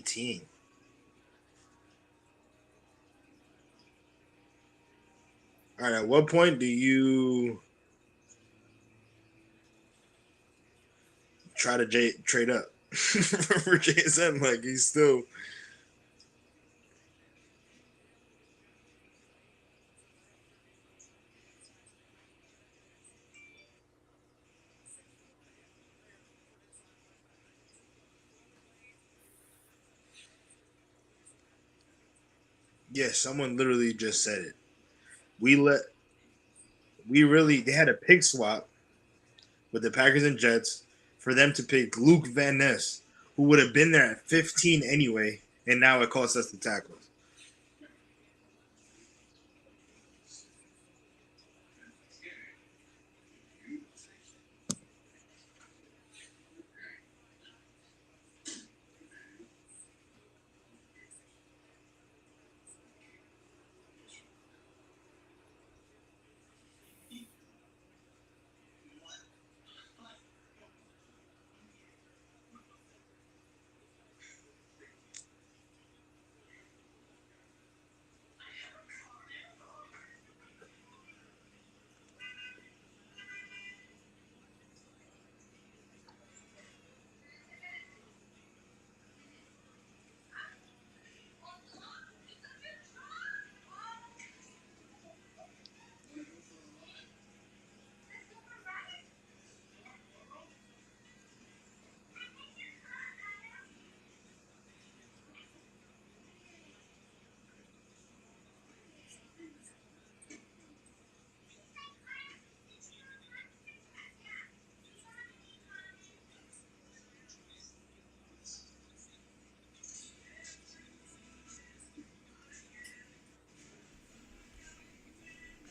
17. All right, at what point do you try to trade up for JSN? Like he's still. Yeah, someone literally just said it. We let we really they had a pick swap with the Packers and Jets for them to pick Luke Van Ness, who would have been there at 15 anyway, and now it cost us the tackles.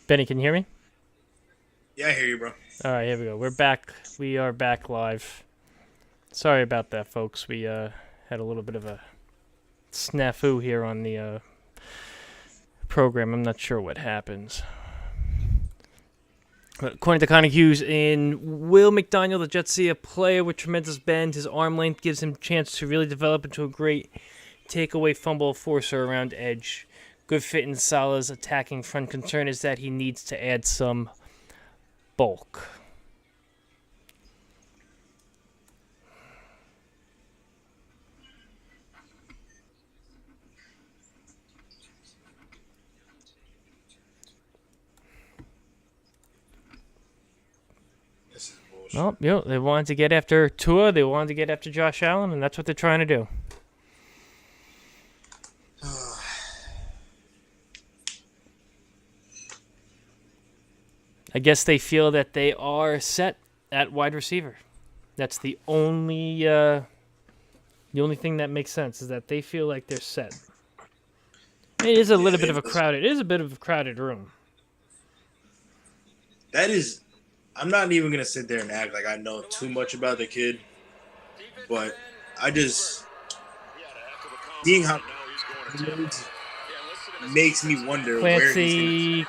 Benny, can you hear me? Yeah, I hear you, bro. All right, here we go. We're back. We are back live. Sorry about that, folks. We had a little bit of a snafu here on the program. I'm not sure what happens. But according to Connie Hughes, in Will McDonald, the Jets see a player with tremendous bend. His arm length gives him a chance to really develop into a great takeaway fumble forcer around edge. Good fit in Salah's attacking front. Concern is that he needs to add some bulk. This is bullshit. Well, they wanted to get after Tua, they wanted to get after Josh Allen, and that's what they're trying to do. I guess they feel that they are set at wide receiver. That's the only thing that makes sense is that they feel like they're set. It is a little bit of a crowded. It is a bit of a crowded room. That is, I'm not even gonna sit there and act like I know too much about the kid, but I just seeing how he moves makes me wonder where he's gonna. Clancy,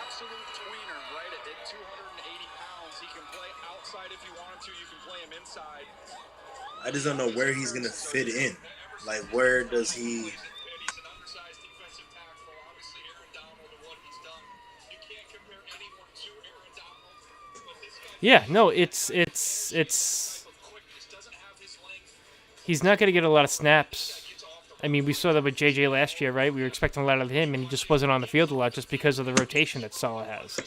I just don't know where he's gonna fit in. Like, where does he? yeah, no, it's. He's not going to get a lot of snaps. I mean, we saw that with JJ last year, right? We were expecting a lot of him, and he just wasn't on the field a lot just because of the rotation that Salah has.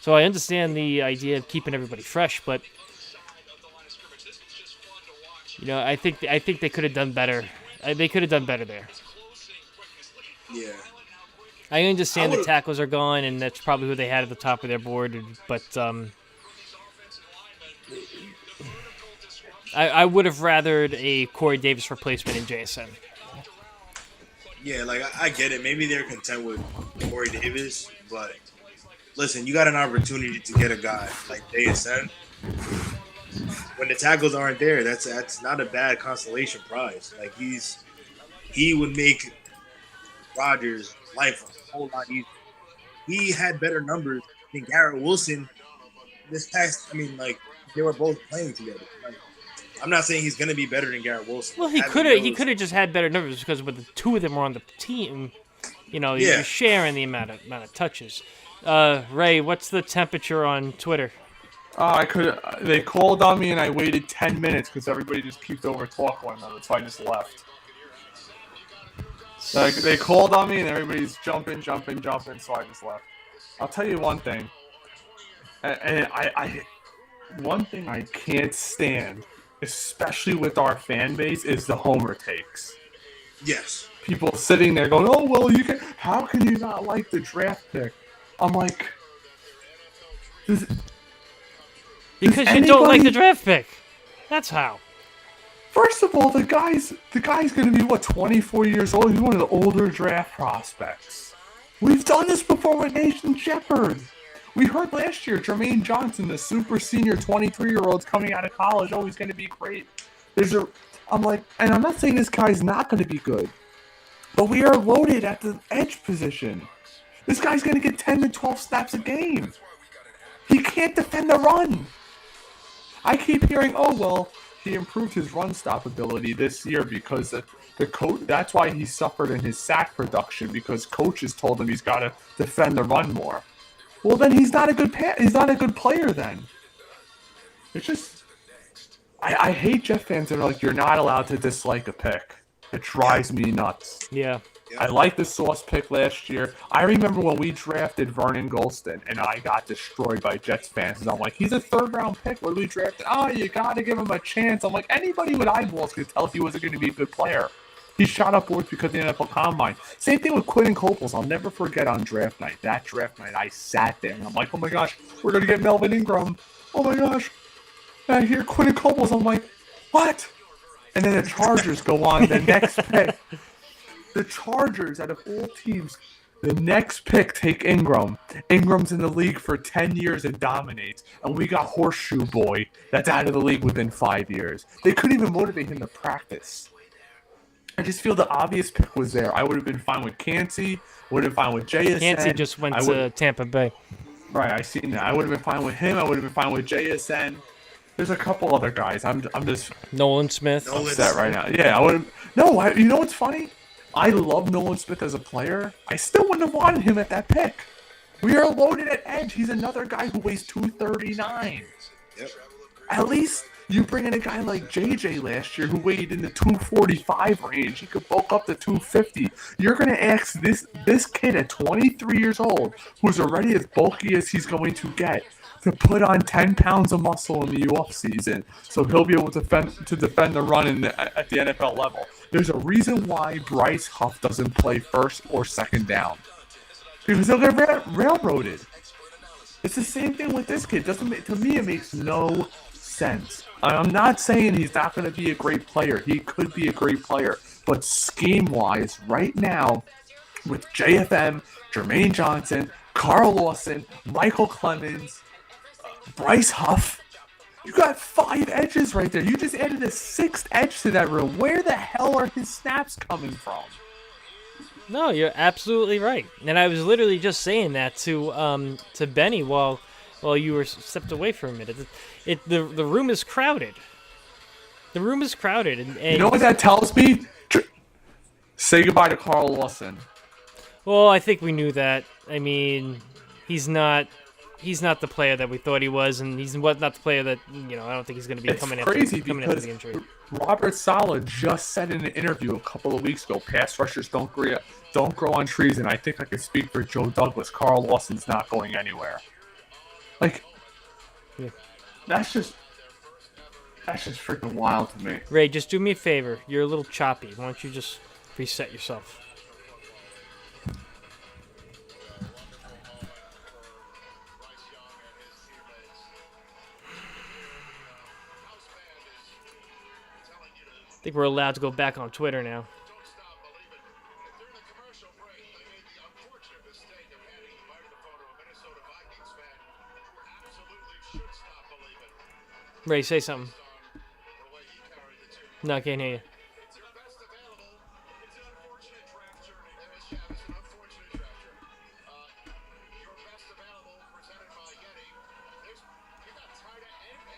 So I understand the idea of keeping everybody fresh, but I think they could have done better. They could have done better there. Yeah, I understand the tackles are gone, and that's probably who they had at the top of their board. But I would have rathered a Corey Davis replacement in JSN. yeah. Like I get it. Maybe they're content with Corey Davis, but listen, you got an opportunity to get a guy like JSN. When the tackles aren't there, that's not a bad consolation prize. Like he would make Rodgers' life a whole lot easier. He had better numbers than Garrett Wilson this past. I mean, like they were both playing together. Like, I'm not saying he's going to be better than Garrett Wilson. Well, Having he those- could have just had better numbers because when the two of them were on the team, you're Yeah. sharing the amount of touches. Ray, what's the temperature on Twitter? They called on me and I waited 10 minutes because everybody just keeps over talking one another, so I just left. Like, they called on me and everybody's jumping, so I just left. I'll tell you one thing, and one thing I can't stand, especially with our fan base, is the homer takes. Yes. People sitting there going, "Oh well, how can you not like the draft pick?" I'm like, Because you don't like the draft pick. That's how. First of all, the guy's going to be, 24 years old? He's one of the older draft prospects. We've done this before with Nathan Shepard. We heard last year, Jermaine Johnson, the super senior 23-year-old coming out of college, he's going to be great. I'm like, and I'm not saying this guy's not going to be good, but we are loaded at the edge position. This guy's going to get 10 to 12 snaps a game. He can't defend the run. I keep hearing, he improved his run stop ability this year because the coach. That's why he suffered in his sack production, because coaches told him he's got to defend the run more. Well, then he's not a good player. Then it's just I hate Jet fans that are like, you're not allowed to dislike a pick. It drives me nuts. Yeah. I liked the Sauce pick last year. I remember when we drafted Vernon Golston, and I got destroyed by Jets fans. And I'm like, he's a third-round pick. What did we draft? Oh, you got to give him a chance. I'm like, anybody with eyeballs could tell he wasn't going to be a good player. He shot up boards because of the NFL Combine. Same thing with Quentin Coples. I'll never forget on draft night. That draft night, I sat there, and I'm like, oh, my gosh, we're going to get Melvin Ingram. Oh, my gosh. And I hear Quentin Coples. I'm like, what? And then the Chargers go on the next pick. The Chargers, out of all teams, the next pick take Ingram. Ingram's in the league for 10 years and dominates. And we got Horseshoe Boy that's out of the league within 5 years. They couldn't even motivate him to practice. I just feel the obvious pick was there. I would have been fine with Cansey. Would have been fine with JSN. Yancey just went to Tampa Bay. Right, I seen that. I would have been fine with him. I would have been fine with JSN. There's a couple other guys. I'm just Nolan Smith. upset right now. Yeah, I would have. No, you know what's funny? I love Nolan Smith as a player. I still wouldn't have wanted him at that pick. We are loaded at edge. He's another guy who weighs 239. Yep. At least you bring in a guy like JJ last year who weighed in the 245 range. He could bulk up to 250. You're going to ask this kid at 23 years old, who's already as bulky as he's going to get, to put on 10 pounds of muscle in the offseason so he'll be able to defend the run at the NFL level. There's a reason why Bryce Huff doesn't play first or second down. Because he'll get railroaded. It's the same thing with this kid. To me, it makes no sense. I'm not saying he's not going to be a great player. He could be a great player. But scheme-wise, right now, with JFM, Jermaine Johnson, Carl Lawson, Michael Clemens, Bryce Huff, you got 5 edges right there. You just added a 6th edge to that room. Where the hell are his snaps coming from? No, you're absolutely right. And I was literally just saying that to Benny while you were stepped away for a minute. The room is crowded. The room is crowded, and you know what that tells me? Say goodbye to Carl Lawson. Well, I think we knew that. I mean, he's not the player that we thought he was, and he's not the player that I don't think he's going to be coming after the injury. Robert Saleh just said in an interview a couple of weeks ago, pass rushers don't grow on trees, and I think I can speak for Joe Douglas. Carl Lawson's not going anywhere. Like, yeah. That's just freaking wild to me. Ray, just do me a favor. You're a little choppy. Why don't you just reset yourself? I think we're allowed to go back on Twitter now. Ray, say something. No, I can't hear you.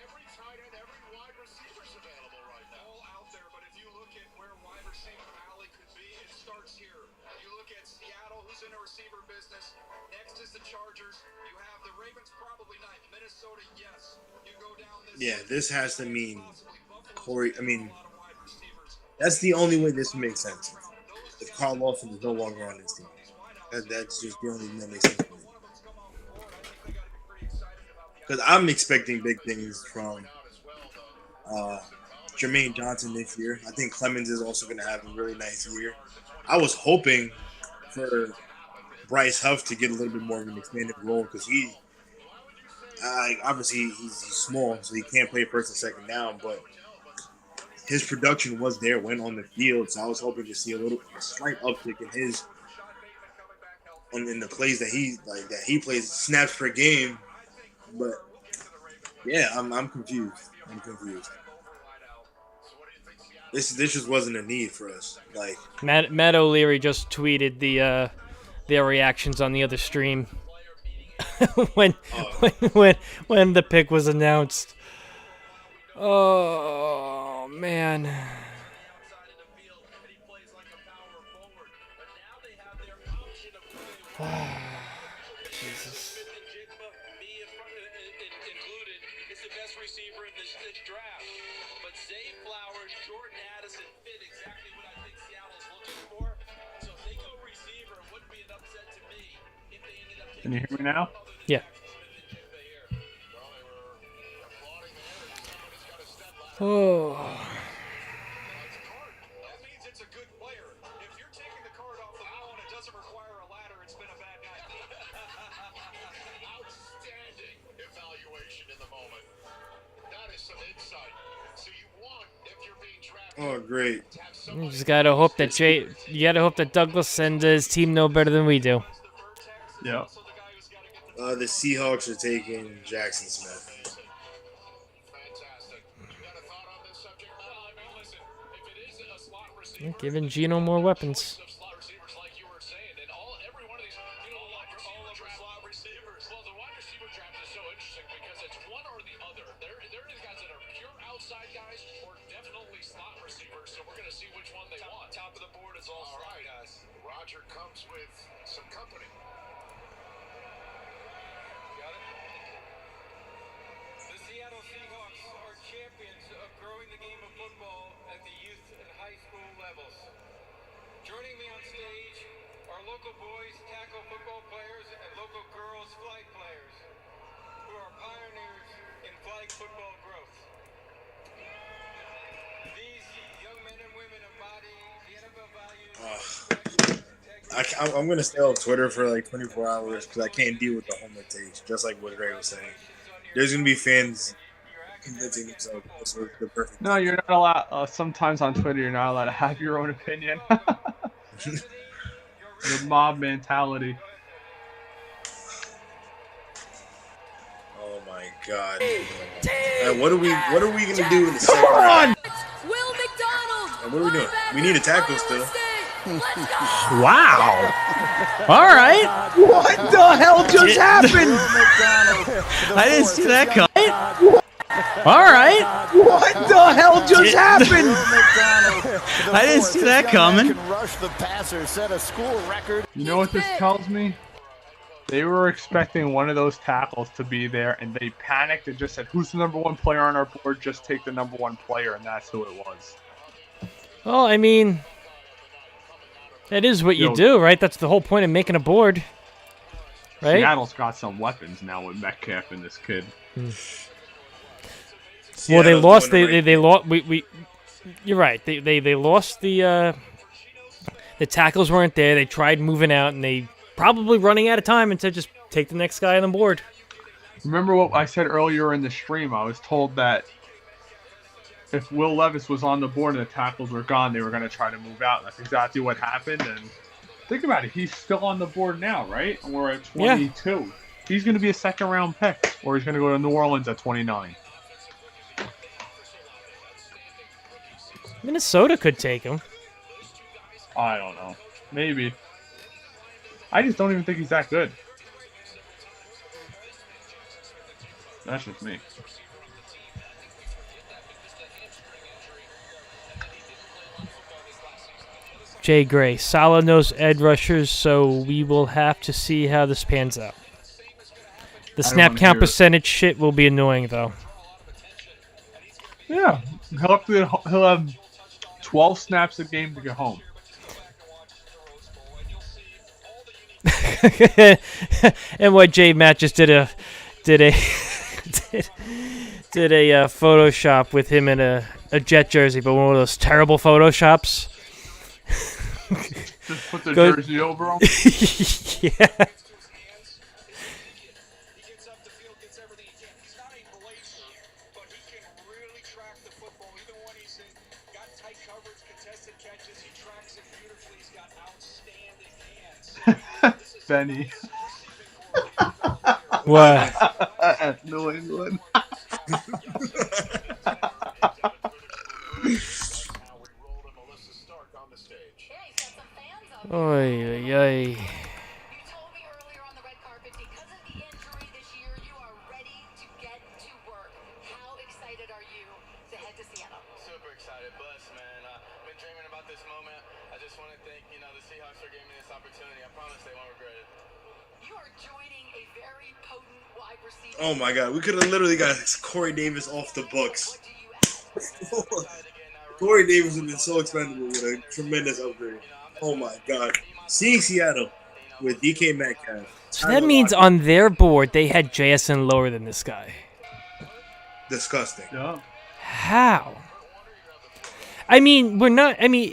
Every tight end, every wide receiver's available Yeah, this has to mean Corey. I mean, that's the only way this makes sense. If Carl Lawson is no longer on this team, that's just the only thing that makes sense for me. Because I'm expecting big things from uh, Jermaine Johnson this year. I think Clemens is also going to have a really nice year. I was hoping for Bryce Huff to get a little bit more of an expanded role because obviously he's small, so he can't play first and second down, but his production was there when on the field. So I was hoping to see a slight uptick in his in the plays that he plays snaps per game. But yeah, I'm confused. I'm confused. This just wasn't a need for us. Like Matt O'Leary just tweeted their reactions on the other stream when, when the pick was announced. Oh man. Jesus. Can you hear me now? Yeah. Oh. Oh, great. You just gotta hope that Douglas and his team know better than we do. Yeah. The Seahawks are taking Jackson Smith. Giving Geno more weapons. Joining me on stage are local boys tackle football players and local girls flag players who are pioneers in flag football growth. These young men and women embody the NFL values. I'm gonna stay on Twitter for like 24 hours because I can't deal with the homer takes. Just like what Ray was saying, there's gonna be fans convincing themselves this was the perfect. No, you're not allowed. Sometimes on Twitter, you're not allowed to have your own opinion. The mob mentality. Oh my God! What are we gonna do in the second round? Will Mcdonald. What are we doing? We need a tackle still. Wow. All right. What the hell just happened? I didn't see that coming. All right. What the hell just happened? I didn't see that coming. You know what this tells me? They were expecting one of those tackles to be there, and they panicked and just said, "Who's the number one player on our board? Just take the number one player," and that's who it was. Well, I mean, that is what you do, right? That's the whole point of making a board, right? Seattle's got some weapons now with Metcalf and this kid. Well, they lost. They lost. We. You're right. They lost the tackles weren't there. They tried moving out, and they probably running out of time and said just take the next guy on the board. Remember what I said earlier in the stream? I was told that if Will Levis was on the board and the tackles were gone, they were going to try to move out. That's exactly what happened. And think about it. He's still on the board now, right? And we're at 22. Yeah. He's going to be a second-round pick, or he's going to go to New Orleans at 29. Minnesota could take him. I don't know. Maybe. I just don't even think he's that good. That's just me. Jay Gray, solid-nosed edge rushers, so we will have to see how this pans out. The I don't snap wanna count hear it. percentage shit will be annoying, though. Yeah, he'll have 12 snaps a game to get home. And what Matt just did a did a Photoshop with him in a Jet jersey, but one of those terrible Photoshops. Just put the Go- jersey over him. Yeah. Benny. What? At New England. Oy, oy, oy. You told me earlier on the red carpet, because of the injury this year, you are ready to get to work. How excited are you to head to Seattle? Super excited, blessed, man. I've been dreaming about this moment. I just want to thank, the Seahawks for giving me this opportunity. I promise they won't regret it. You are joining a very potent wide receiver. Oh my God, we could have literally got Corey Davis off the books. What do you add? Corey Davis would have been so expendable with a tremendous upgrade. Oh my God. Seeing Seattle with DK Metcalf. So that means on their board they had JSN lower than this guy. Disgusting. Yeah. How? I mean,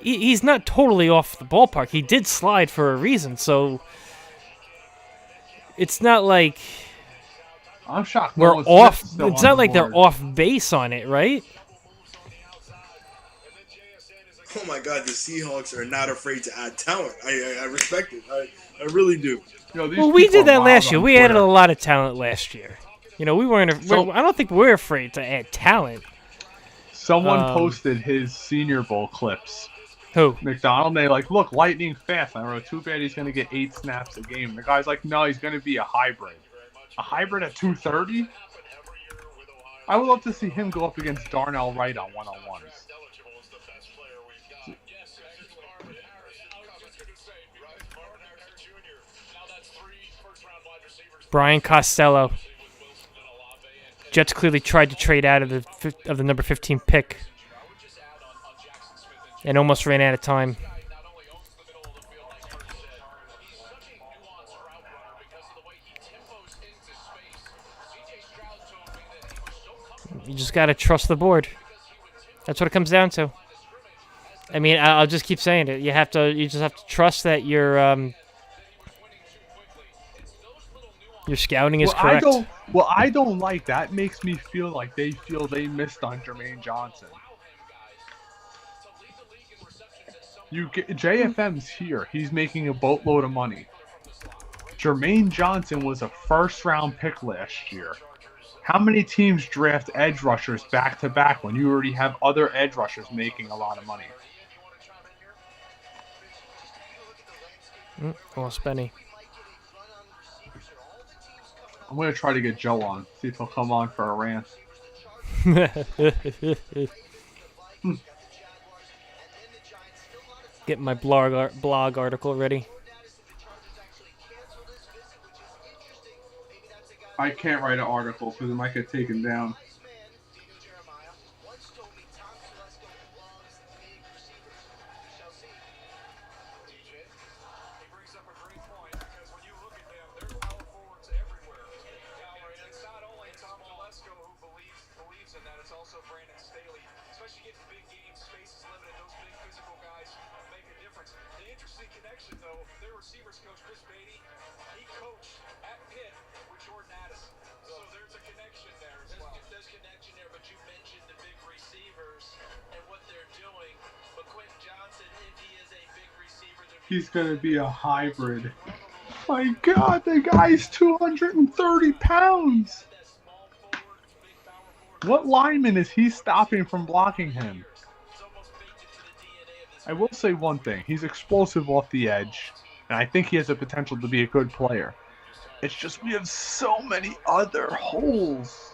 he's not totally off the ballpark. He did slide for a reason, so it's not like I'm shocked. we're Nolan off. Smith's still It's on not the like they're board. off base on it, right? Oh my God, the Seahawks are not afraid to add talent. I respect it. I really do. Yo, these Well, we people did that are last wild year. on We added a Twitter. lot of talent last year. We weren't. So- I don't think we're afraid to add talent. Someone Um, posted his Senior Bowl clips. Who? McDonald, they look, lightning fast. I wrote, too bad he's going to get 8 snaps a game. The guy's like, no, he's going to be a hybrid. A hybrid at 230? I would love to see him go up against Darnell Wright on one-on-ones. Brian Costello. Jets clearly tried to trade out of the number 15 pick, and almost ran out of time. You just gotta trust the board. That's what it comes down to. I mean, I'll just keep saying it. You just have to trust that your scouting is correct. I don't like that. Makes me feel like they missed on Jermaine Johnson. JFM's here. He's making a boatload of money. Jermaine Johnson was a first-round pick last year. How many teams draft edge rushers back-to-back when you already have other edge rushers making a lot of money? Lost Benny. I'm going to try to get Joe on. See if he'll come on for a rant. Get my blog article ready. I can't write an article because it might get taken down. He's going to be a hybrid. My God, the guy's 230 pounds. What lineman is he stopping from blocking him? I will say one thing. He's explosive off the edge, and I think he has the potential to be a good player. It's just we have so many other holes.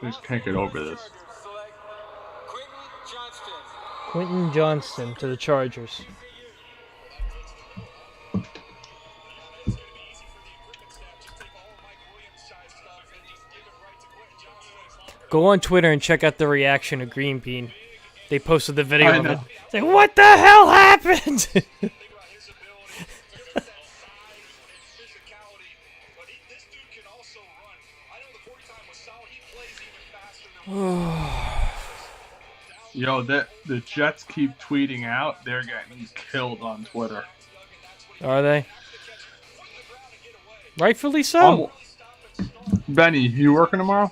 I just can't get over this. Quentin Johnston to the Chargers. Go on Twitter and check out the reaction of Green Bean. They posted the video I of it. know. It's like, what the hell happened? Yo, the Jets keep tweeting out. They're getting killed on Twitter. Are they? Rightfully so. Benny, you working tomorrow?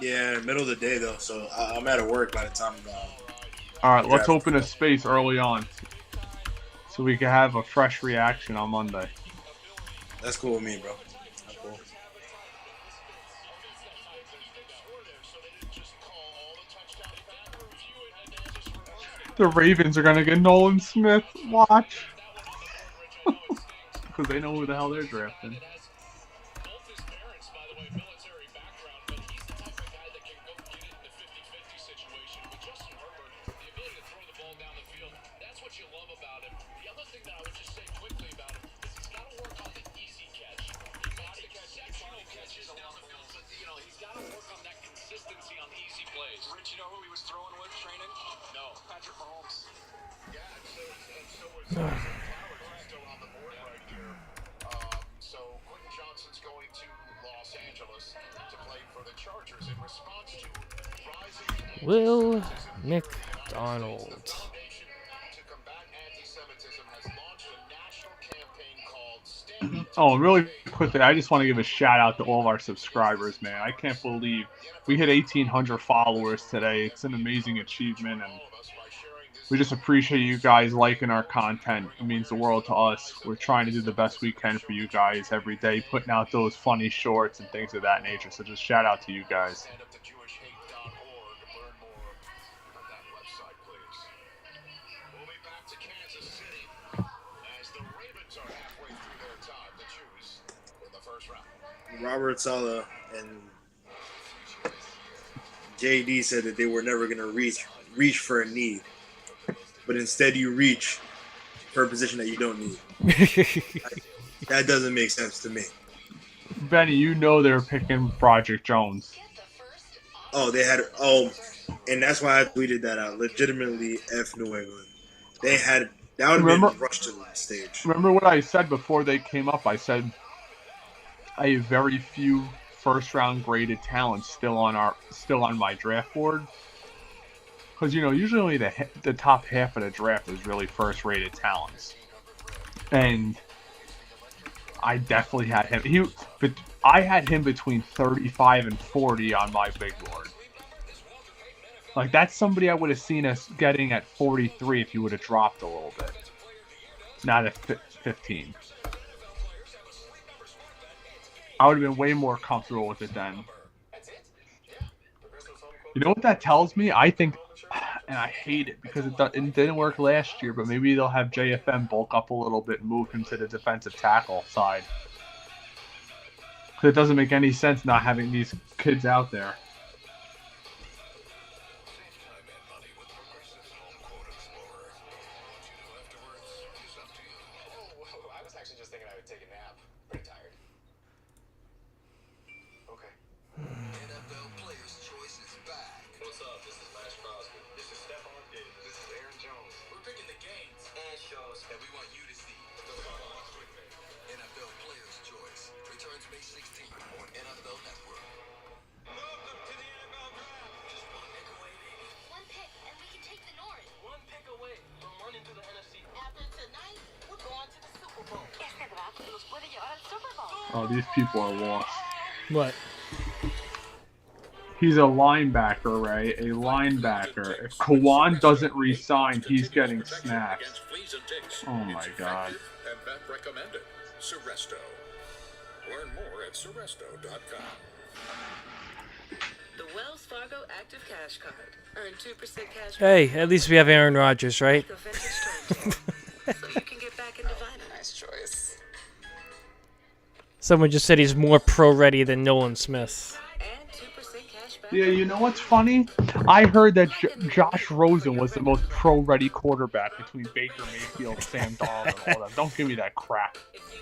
Yeah, middle of the day though, so I'm out of work by the time. All right, let's open a space early on, so we can have a fresh reaction on Monday. That's cool with me, bro. That's cool. The Ravens are gonna get Nolan Smith. Watch, because they know who the hell they're drafting. Rich, you know who he was throwing with training? No. Patrick Mahomes. Yeah, so was Flowers still on the board right here. So Quentin Johnston's going to Los Angeles to play for the Chargers in response to rising Will McDonald. to combat anti-Semitism has launched a national campaign called Stand Up. Oh, really quickly, I just want to give a shout out to all of our subscribers, man. I can't believe we hit 1,800 followers today. It's an amazing achievement, and we just appreciate you guys liking our content. It means the world to us. We're trying to do the best we can for you guys every day, putting out those funny shorts and things of that nature. So just shout out to you guys. StandUpToJewishHate.org. Learn more on that website, please. We'll be back to Kansas City as the Ravens are halfway through their time. The Jews in the first round. Robert Saleh and JD said that they were never going to reach for a need, but instead you reach for a position that you don't need. That doesn't make sense to me. Benny, you know they're picking Project Jones. Oh, they had and that's why I tweeted that out. Legitimately, F New England. They had that would have been rushed to the stage. Remember what I said before they came up? I said I have very few first-round graded talents still on my draft board. Because, you know, usually only the top half of the draft is really first-rated talents. And I definitely had him. I had him between 35 and 40 on my big board. Like, that's somebody I would have seen us getting at 43 if he would have dropped a little bit. Not at 15. I would have been way more comfortable with it then. You know what that tells me? I think, and I hate it because it didn't work last year, but maybe they'll have JFM bulk up a little bit and move him to the defensive tackle side. Because it doesn't make any sense not having these kids out there. I was actually just thinking I would take a nap. Pretty tired. Okay. NFL Players Choice is back. What's up? This is Max Crosby. This is Stephon Diggs. This is Aaron Jones. We're picking the games and shows that we want you to see. NFL Players Choice returns May 16th on NFL Network. Welcome to the NFL Draft. Just one pick away, baby. One pick, and we can take the North. One pick away from running to the NFC. After tonight, we're going to the Super Bowl. Este draft nos puede llevar al Super Bowl. Oh, these people are lost. What? He's a linebacker, right? A linebacker. If Kawan doesn't resign, he's getting snaps. Oh my god. And vet recommended. Seresto. Learn more at Seresto.com. The Wells Fargo Active Cash Card. Earn 2% cash back. Hey, at least we have Aaron Rodgers, right? Take a vintage transfer, so you can get back into finance. Nice choice. Someone just said he's more pro-ready than Nolan Smith. And 2% cash back Yeah, you know what's funny? I heard that Josh Rosen was the most pro-ready quarterback between Baker Mayfield, Sam Darnold, and all that. Don't give me that crap.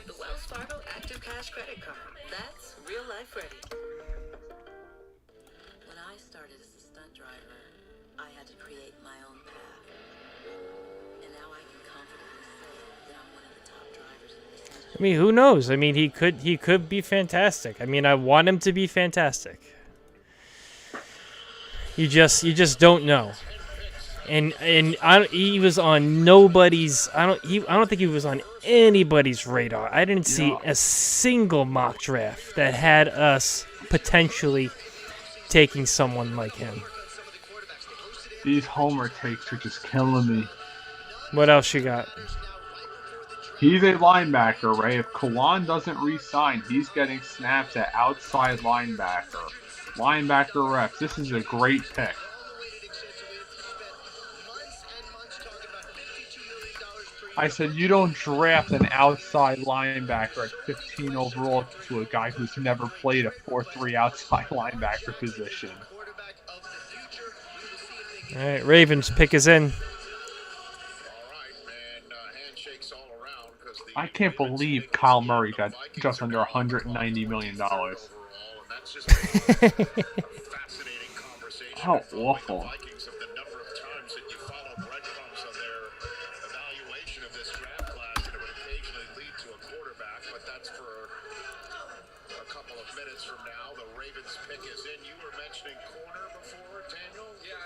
The Wells Fargo Active Cash credit card. That's real life ready. When I started as a stunt driver, I had to create my own path. And now I can confidently say that I'm one of the top drivers in this industry. I mean, who knows? I mean, he could be fantastic. I mean, I want him to be fantastic. You just don't know. And he was on nobody's. I don't think he was on anybody's radar. I didn't see a single mock draft that had us potentially taking someone like him. These homer takes are just killing me. What else you got? He's a linebacker, right? If Kawan doesn't re-sign, he's getting snaps at outside linebacker. Linebacker reps. This is a great pick. I said you don't draft an outside linebacker at 15 overall to a guy who's never played a 4-3 outside linebacker position. All right, Ravens pick is in. I can't believe Kyle Murray got just under $190 million. How awful.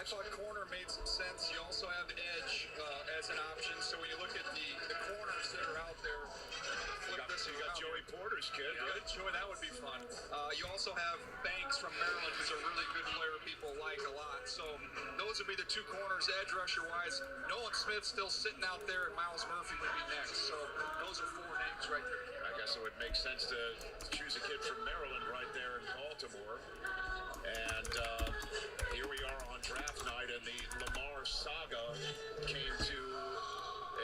I thought corner made some sense. You also have edge as an option. So when you look at the corners that are out there, flip this around. You got Joey Porter's kid. Yeah, Joey, that would be fun. You also have Banks from Maryland, who's a really good player people like a lot. So those would be the two corners, edge rusher-wise. Nolan Smith still sitting out there, and Miles Murphy would be next. So those are four names right there. I guess it would make sense to choose a kid from Maryland right there in Baltimore. And here we are on draft night, and the Lamar saga came to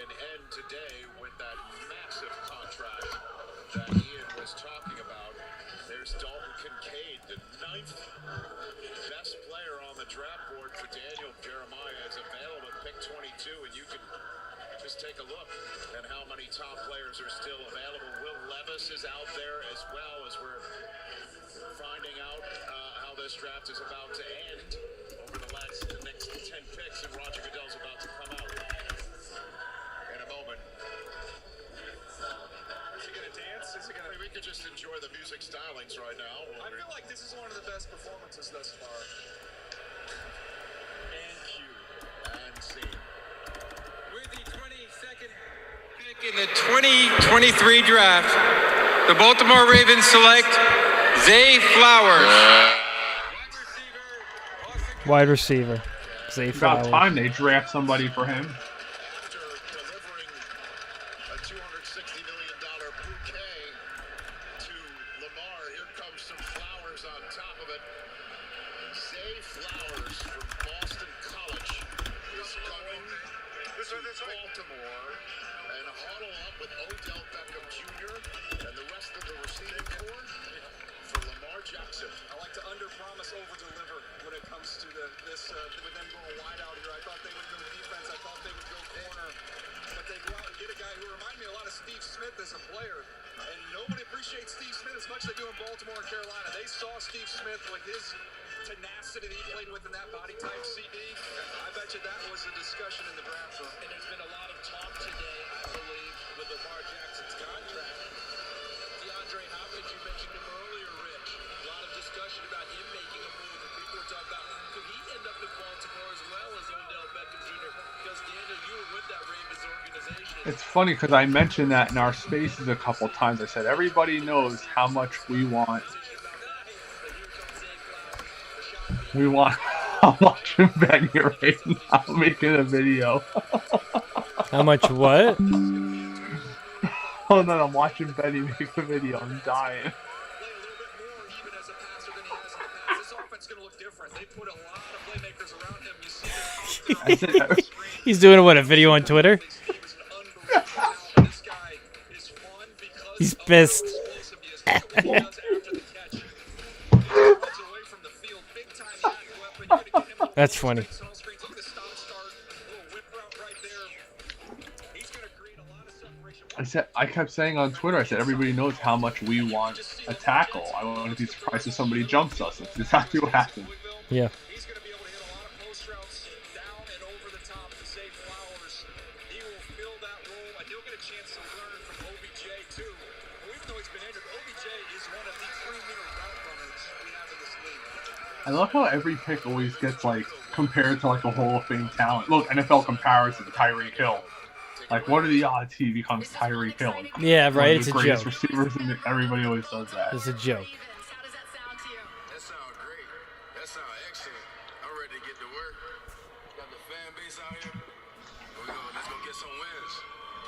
an end today with that massive contract that Ian was talking about. There's Dalton Kincaid, the 9th best player on the draft board for Daniel Jeremiah, is available at pick 22, and you can just take a look at how many top players are still available. Will Levis is out there as well, as we're finding out how this draft is about to end over the next 10 picks, and Roger Goodell's about to come out in a moment. Is he gonna dance? Is he gonna? We could just enjoy the music stylings right now. I feel like this is one of the best performances thus far. And cue and scene. With the 22nd pick in the 2023 draft, the Baltimore Ravens select Zay Flowers. Wide receiver. Zay About Flowers. time they draft somebody for him. After delivering a $260 million bouquet to Lamar, here comes some flowers on top of it. Zay Flowers from Boston College is going to Baltimore and huddle up with Odell Beckham Jr. and the rest of the receiving corps for Lamar Jackson. I like to under-promise, over-deliver when it comes to this with them going wide out here. I thought they would go defense. I thought they would go corner. But they go out and get a guy who reminded me a lot of Steve Smith as a player. And nobody appreciates Steve Smith as much as they do in Baltimore and Carolina. They saw Steve Smith with his tenacity that he played with in that body type CD. I bet you that was a discussion in the draft room. And there's been a lot of talk today, I believe, with Lamar Jackson's contract. DeAndre Hopkins, you mentioned him earlier, Rich. A lot of discussion about him making a move, and people were talking about could he end up in Baltimore as well as Odell Beckham Jr. Because Daniel, you were with that Ravens organization. It's funny because I mentioned that in our spaces a couple times. I said everybody knows how much we want. We want. I'm watching Benny right now making a video. How much what? Oh no, I'm watching Benny make a video. I'm dying. I said, He's doing what, a video on Twitter? He's pissed. That's funny. I kept saying on Twitter, I said everybody knows how much we want a tackle. I wouldn't be surprised if somebody jumps us. That's exactly what happened. Yeah. He's going to be able to hit a lot of post routes down and over the top to save Flowers. He will fill that role, and he'll get a chance to learn from OBJ too. Even though he's been injured, OBJ is one of the premier route runners we have in this league. I love how every pick always gets like compared to like a Hall of Fame talent. Look, NFL comparison, Tyreek Hill. Like, what are the odds he becomes Tyreek Hill? Yeah, right. It's a greatest joke. receivers, and everybody always does that. It's a joke. How does that sound to you? That sounds great. That sounds excellent. I'm ready to get to work. Got the fan base out here. Let's go get some wins.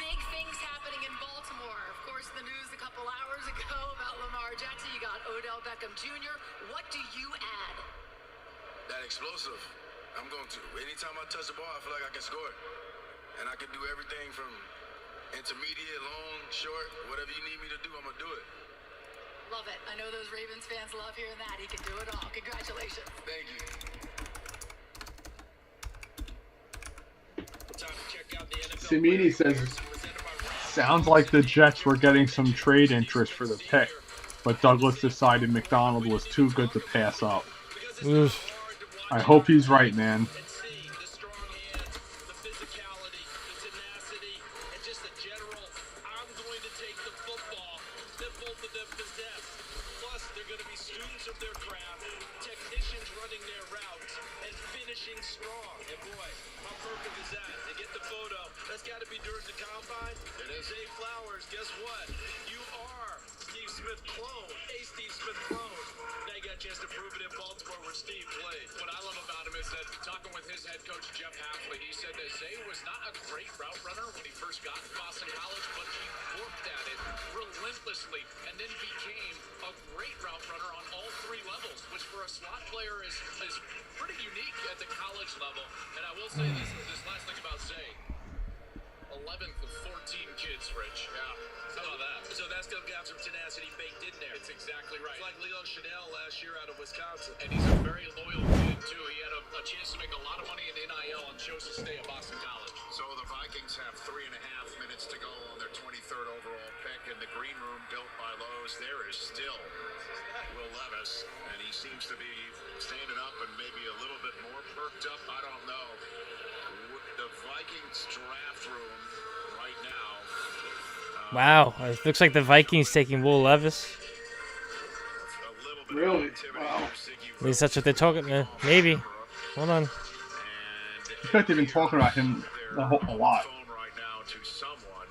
Big things happening in Baltimore. Of course, the news a couple hours ago about Lamar Jackson. You got Odell Beckham Jr. What do you add? That explosive. I'm going to. Anytime I touch the ball, I feel like I can score. And I can do everything from intermediate, long, short, whatever you need me to do, I'm going to do it. Love it. I know those Ravens fans love hearing that. He can do it all. Congratulations. Thank you. Time to check out the NFL Simini says, sounds like the Jets were getting some trade interest for the pick, but Douglas decided McDonald was too good to pass up. Oof. I hope he's right, man. the strong hands, the physicality, the tenacity, and just the general, I'm going to take the football that both of them possess. Plus, they're going to be students of their craft, technicians running their routes, and finishing strong. And boy, how perfect is that? To get the photo, that's got to be during the combine. And as Zay Flowers, guess what? You are Steve Smith clone, a Steve Smith clone. Now you got a chance to prove it in Baltimore where Steve played. What I love about him is that talking with his head coach, Jeff Hafley, he said that Zay was not a great route runner when he first got to Boston College, but he worked at it relentlessly and then became a great route runner on all three levels, which for a slot player is pretty unique at the college level. And I will say this last thing about Zay. 11th of 14 kids, Rich. Yeah. How about that? So that's still got some tenacity baked in there. It's exactly right. It's like Leo Chanel last year out of Wisconsin. And he's a very loyal kid, too. He had a chance to make a lot of money in NIL and chose to stay at Boston College. So the Vikings have 3.5 minutes to go on their 23rd overall pick. In the green room built by Lowe's, there is still Will Levis. And he seems to be standing up and maybe a little bit more perked up. I don't know. The Vikings draft room right now. Wow. It looks like the Vikings taking Will Levis. Really? Wow. At least that's what they're talking. Maybe. Hold on. In fact, they've been talking about him a lot. Right now to someone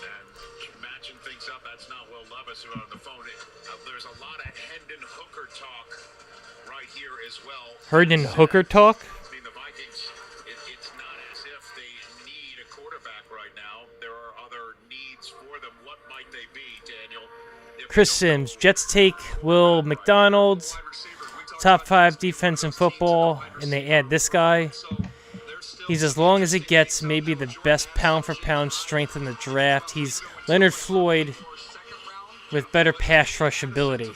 and matching things up. That's not Will Levis who on the phone. There's a lot of Hendon Hooker talk right here as well. Herndon Hooker talk? I mean, the Vikings, it's not as if they need a quarterback right now. There are other needs for them. What might they be, Daniel? Chris Sims. Jets take Will McDonald. Top 5 defense in football. And they add this guy. He's as long as it gets. Maybe the best pound-for-pound strength in the draft. He's Leonard Floyd with better pass rush ability.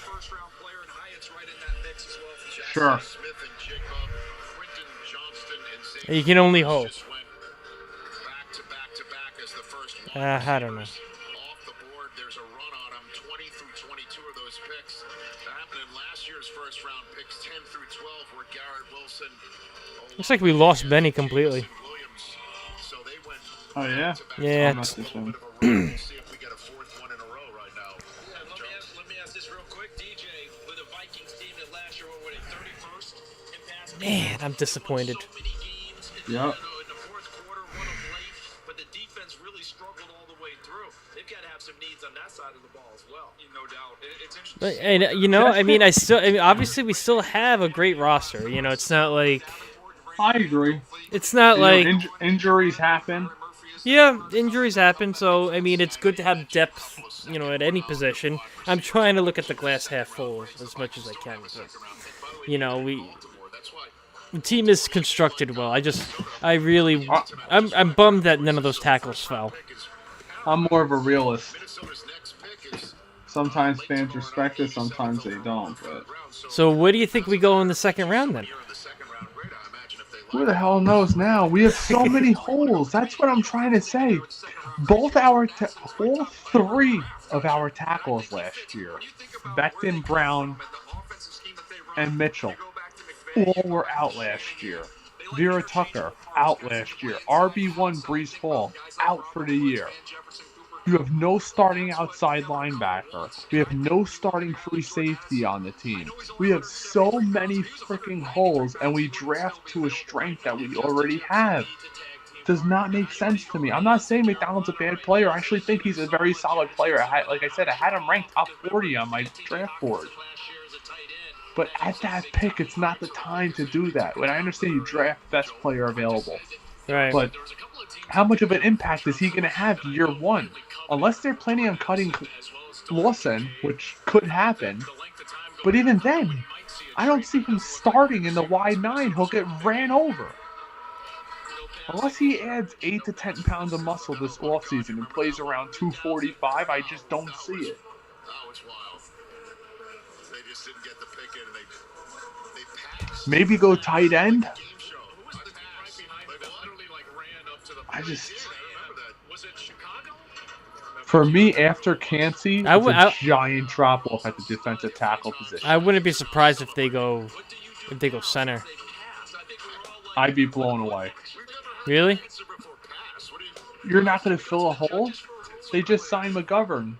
Sure. You can only hope. I don't know. Off the board, there's a run on them. 20 through 22 of those picks. That happened in last year's first round picks. 10 through 12 were Garrett Wilson. Looks like we lost Benny completely. So they went Oh, yeah? Yeah. I'll message him. see if we get a fourth one in a row right now. Let me ask this real quick. DJ, with a Vikings team that last year were 31st in pass. Man, I'm disappointed. So many games in, Yep. in the fourth quarter, one of late, but the defense really struggled all the way through. They've got to have some needs on that side of the ball as well. No doubt. It's interesting. But, and you know, I mean, obviously we still have a great roster. You know, it's not like I agree. it's not You know, like injuries happen. yeah, injuries happen. So I mean, it's good to have depth. You know, at any position. I'm trying to look at the glass half full as much as I can. But, you know, the team is constructed well. I'm bummed that none of those tackles fell. I'm more of a realist. Sometimes fans respect it, sometimes they don't. But So where do you think we go in the second round then? Who the hell knows now? We have so many holes. That's what I'm trying to say. All three of our tackles last year, Becton, Brown, and Mitchell, all were out last year. Vera Tucker, out last year. RB1 Brees Hall, out for the year. You have no starting outside linebacker. We have no starting free safety on the team. We have so many freaking holes, and we draft to a strength that we already have. Does not make sense to me. I'm not saying McDonald's a bad player. I actually think he's a very solid player. Like I said, I had him ranked top 40 on my draft board. But at that pick, it's not the time to do that. When I understand you draft best player available. Right. But how much of an impact is he going to have year one? Unless they're planning on cutting Lawson, which could happen. But even then, I don't see him starting in the wide 9. He'll get ran over. Unless he adds 8 to 10 pounds of muscle this offseason and plays around 245, I just don't see it. Maybe go tight end. For me, after Cansey, it's a giant drop off at the defensive tackle position. I wouldn't be surprised if they go center. I'd be blown away. Really? You're not going to fill a hole? They just signed McGovern.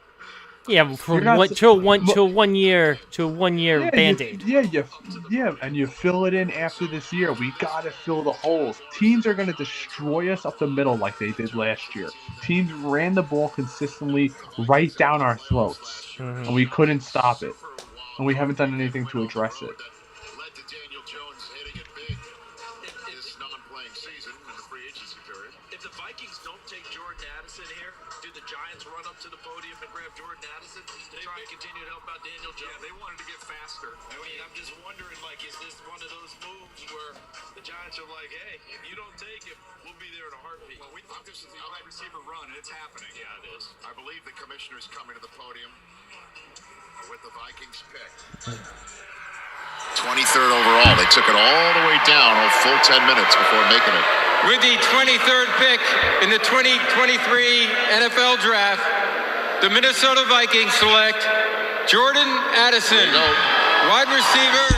Yeah, to a one year Band-Aid. And you fill it in after this year. We gotta fill the holes. Teams are gonna destroy us up the middle like they did last year. Teams ran the ball consistently right down our throats, and we couldn't stop it. And we haven't done anything to address it. If the Vikings don't take Jordan Addison here, do the Giants run up to the podium and grab Jordan Addison to try and continue to help out Daniel Jones? Yeah, they wanted to get faster. I mean, I'm just wondering, like, is this one of those moves where the Giants are like, hey, if you don't take him, we'll be there in a heartbeat? Well, I'm just the wide receiver run, and it's happening. Yeah, it is. I believe the commissioner's coming to the podium with the Vikings pick. 23rd overall. They took it all the way down a full 10 minutes before making it. With the 23rd pick in the 2023 NFL Draft, the Minnesota Vikings select Jordan Addison, wide receiver,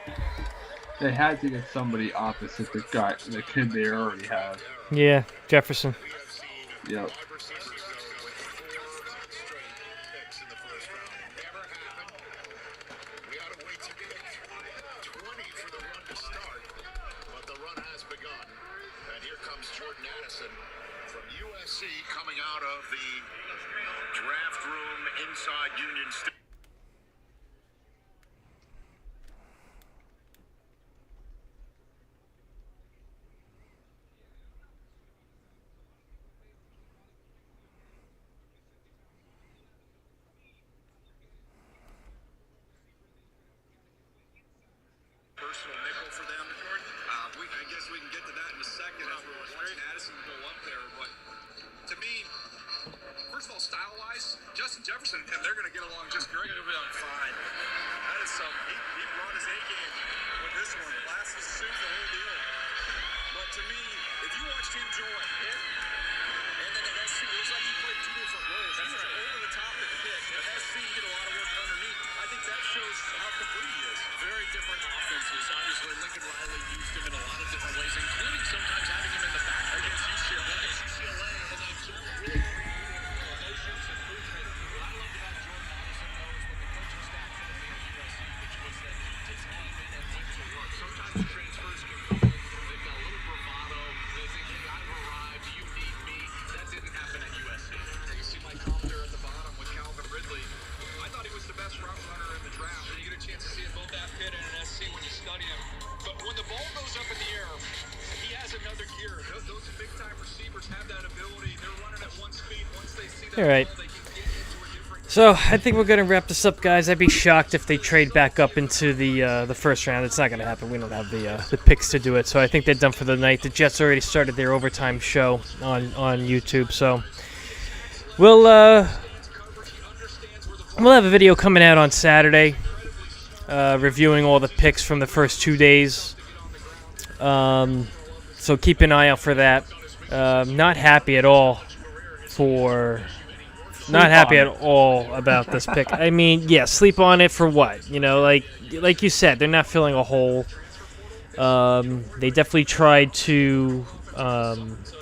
USC. They had to get somebody opposite the kid they already have. Yeah, Jefferson. Yep. Coming out of the draft room inside Union Station. Personal nickel for them. I guess we can get to that in a second. Jordan Addison go up there, but to me, first of all, style-wise, Justin Jefferson and him, they're going to get along just great. They're going to be on fine. That is some. He brought his A game with this one. Glasses, suit, the whole deal. But to me, if you watched him Joe at Pitt, and then at SC, it was like he played two different roles. He was over the top at Pitt. At SC, he did a lot of work underneath. I think that shows how complete he is. Very different offenses. Obviously, Lincoln Riley used him in a lot of different ways, including sometimes having him in the back against UCLA. And they've sort of really promotions and movement. What I loved about Jordan Addison, though, is what the coaching staff told me at USC, which was that he just came in and went to work. Sometimes the transfers can come in, they've got a little bravado, they think, hey, I've arrived, you need me. That didn't happen at USC. You see my comp there at the bottom with Calvin Ridley. I thought he was the best route runner in the draft. You get a chance to see it both at Pitt and at SC when you study him. But when the ball goes up in the air, he has another gear. Those big-time receivers have that ability. They're running at one speed. Once they see that All right. ball, they can get into a different... So I think we're gonna wrap this up, guys. I'd be shocked if they trade back up into the first round. It's not gonna happen. We don't have the picks to do it. So I think they're done for the night. The Jets already started their overtime show on YouTube. So we'll have a video coming out on Saturday, reviewing all the picks from the first 2 days. So keep an eye out for that. Not happy at all about this pick. I mean, yeah, sleep on it for what? You know, like you said, they're not filling a hole. They definitely tried to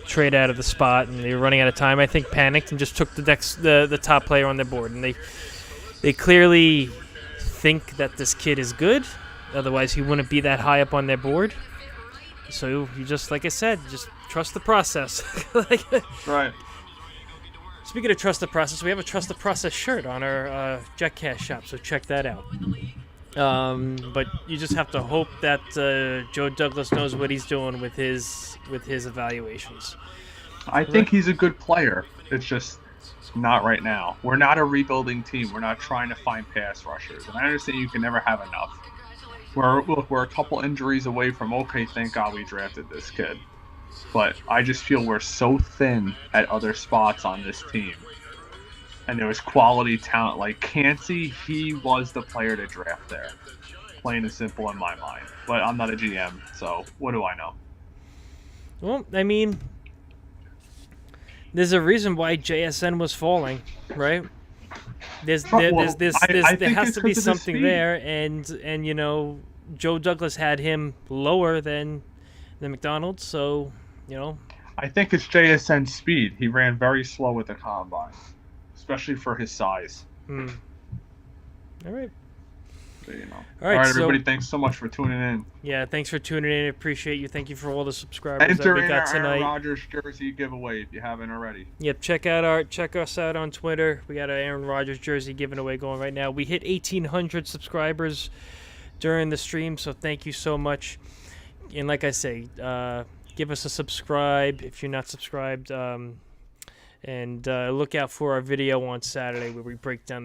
trade out of the spot, and they were running out of time. I think panicked and just took the top player on their board, and they clearly think that this kid is good. Otherwise, he wouldn't be that high up on their board. So you just, like I said, just trust the process. Right. Speaking of trust the process, we have a trust the process shirt on our JetCast shop, so check that out. But you just have to hope that Joe Douglas knows what he's doing with his evaluations. I think he's a good player. It's just not right now. We're not a rebuilding team. We're not trying to find pass rushers. And I understand you can never have enough. We're a couple injuries away from, okay, thank God we drafted this kid. But I just feel we're so thin at other spots on this team. And there was quality talent. Like Cansey, he was the player to draft there. Plain and simple in my mind. But I'm not a GM, so what do I know? Well, I mean, there's a reason why JSN was falling, right? There has to be something there, and you know, Joe Douglas had him lower than Mcdonald, so you know. I think it's JSN's speed. He ran very slow at the combine, especially for his size. All right. So, you know. All right, everybody. Thanks so much for tuning in. Yeah, thanks for tuning in. I appreciate you. Thank you for all the subscribers Enter that we got our tonight. Aaron Rodgers jersey giveaway if you haven't already. Yep, check us out on Twitter. We got an Aaron Rodgers jersey given away going right now. We hit 1,800 subscribers during the stream, so thank you so much. And like I say, give us a subscribe if you're not subscribed. And look out for our video on Saturday where we break down the